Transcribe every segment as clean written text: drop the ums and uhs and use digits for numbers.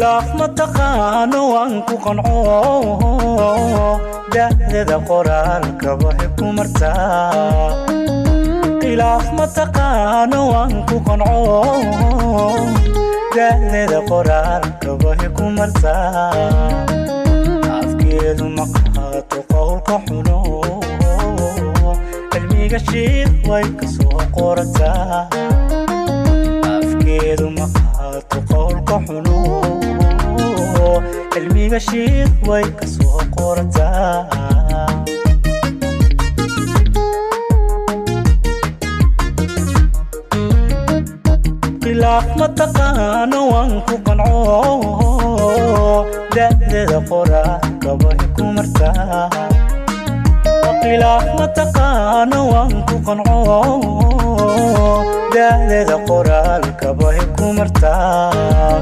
khilaaf ma taqaano waan ku qanco da'dada qoraalka waxay ku martaa khilaaf ma taqaano waan ku qanco da'dada qoraalka waxay ku martaa afkeedu ma qaato qowlka xuno cilmiga shiid way ka soo qorataa afkeedu ma qaato qowlka xuno cilmiga shiid way ka soo qorataa khilaaf ma taqaano waan ku qanco da'dada qoraalka waxay ku martaa khilaaf ma taqaano waan ku qanco da'dada qoraalka waxay ku martaa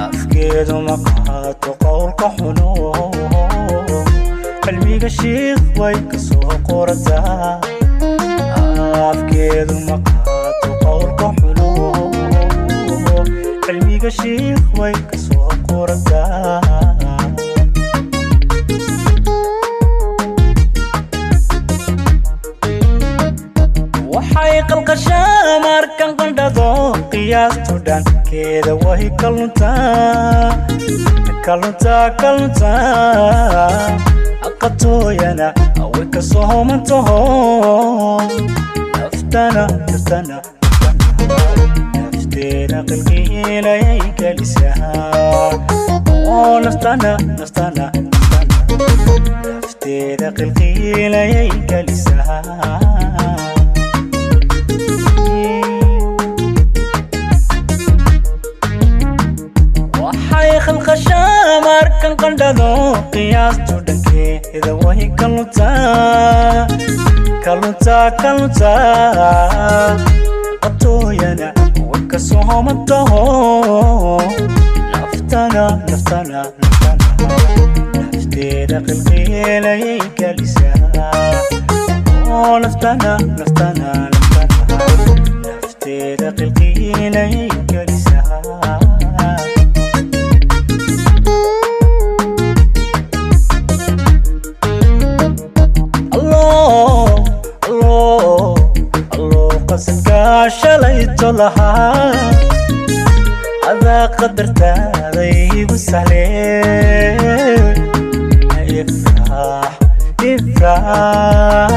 afkeedu ma qaato qowlka xuno cilmiga shiid way ka soo qorataa afkeedu ma qaato qowlka xuno cilmiga shiid way ka soo qorataa waxay qalqashaa markan qandhado qiyaastu dhankeeda way ka luntaa aqatooyana way ka soo homantaho nafteeda qilqiilayay gelisaa nafteeda qilqiilayay gelisaa waxay khalqashaa markan qandhado qiyaastu dhankeeda way ka luntaa qatooyana way ka soo homantaho nafteeda qilqiilayay gelisaa nafteeda qilqiilayay gelisaa qasadkaa shalayto lahaa adaa qadartaaday igu sahlee ifraax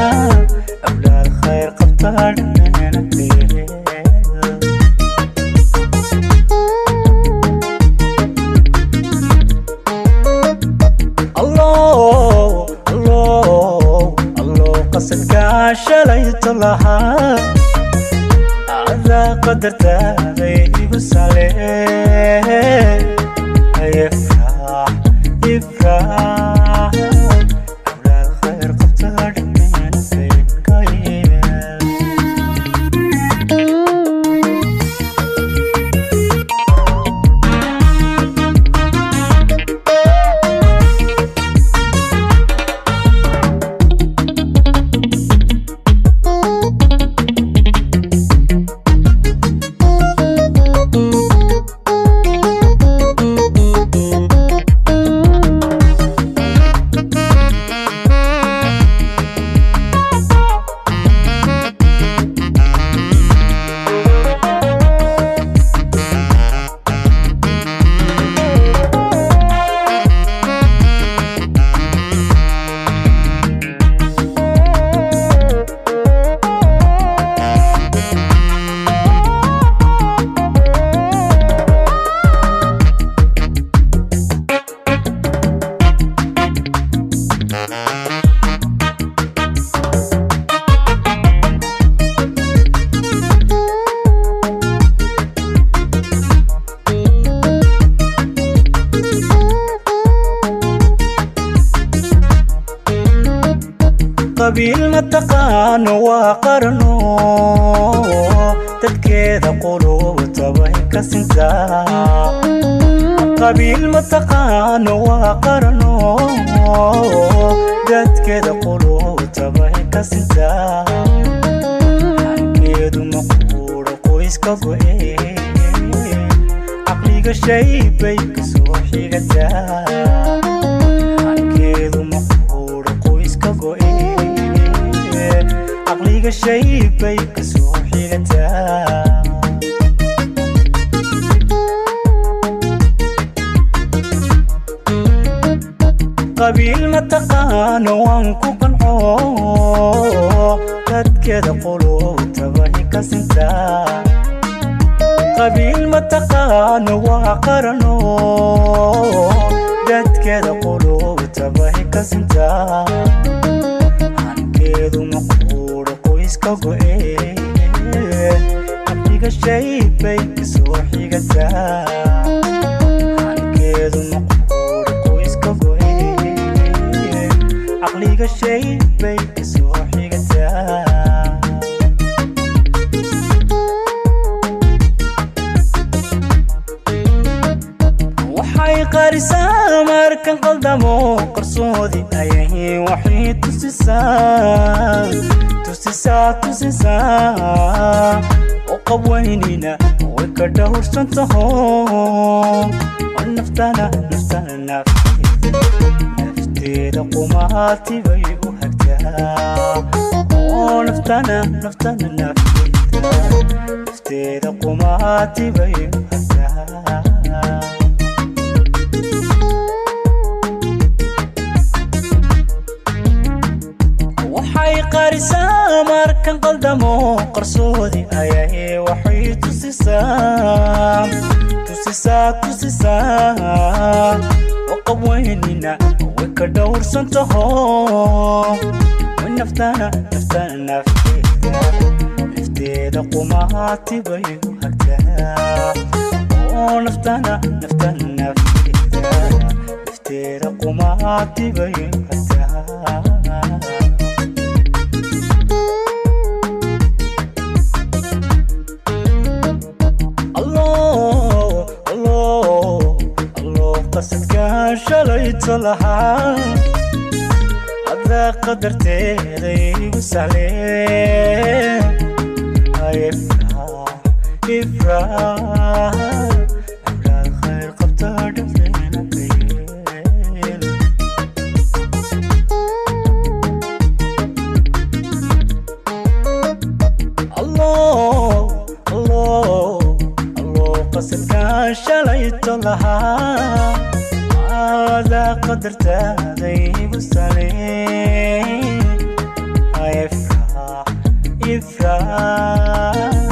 awlaad khayr qabtaa dhammaanteed qasadkaa shalayto lahaa adaa qadartaaday igu sahlee ifraax awlaad khayr qabtaa dhammaanteed ka yeel qabiil ma taqaano waa qarno dadkeeda qulubta way ka sintaa qabiil ma taqaano waa qarno dadkeeda qulubta way ka sintaa hankeedu ma quuro qoyska go'e عقليك شي بيك سوحي قدا حنكيدو مقهور قويسك قوي عقليك شي بيك سوحي قدا قبيل ما تقان وانكو قنعو قد كده قلوب تبهي كسنتا قبيل ما تقان وقرنو قد كده قلوب تبهي كسنتا عن كده مقبور قويس كوكوئي عقليك الشي بيك سوحي قدا عن كده مقبور قويس كوكوئي عقليك الشي بيك سوحي قدا وحي قارسا ماركن قلدمو قرصودي ايه وحي تسيسا وقبوينينا وكدور سنتهم ونفتنا نفتيدا قماتي بيو هكتا ونفتنا نفتيدا قماتي بيو هكتا وحي قارسا ماركن قلدمو قرصودي ايه وحي تسيسا وقبوينينا وكدور سنتهم ونفتنا نفتيدا قماتي بيو هكتا ونفتنا نفتيدا قماتي بيو هكتا قصدك شليت لها هذا قدرتي ذي وسهلين يفرح أمر الخير قبطة دفلنا قيل الله قصدك شليت لها هذا قدرت ذي وسهلين يفرح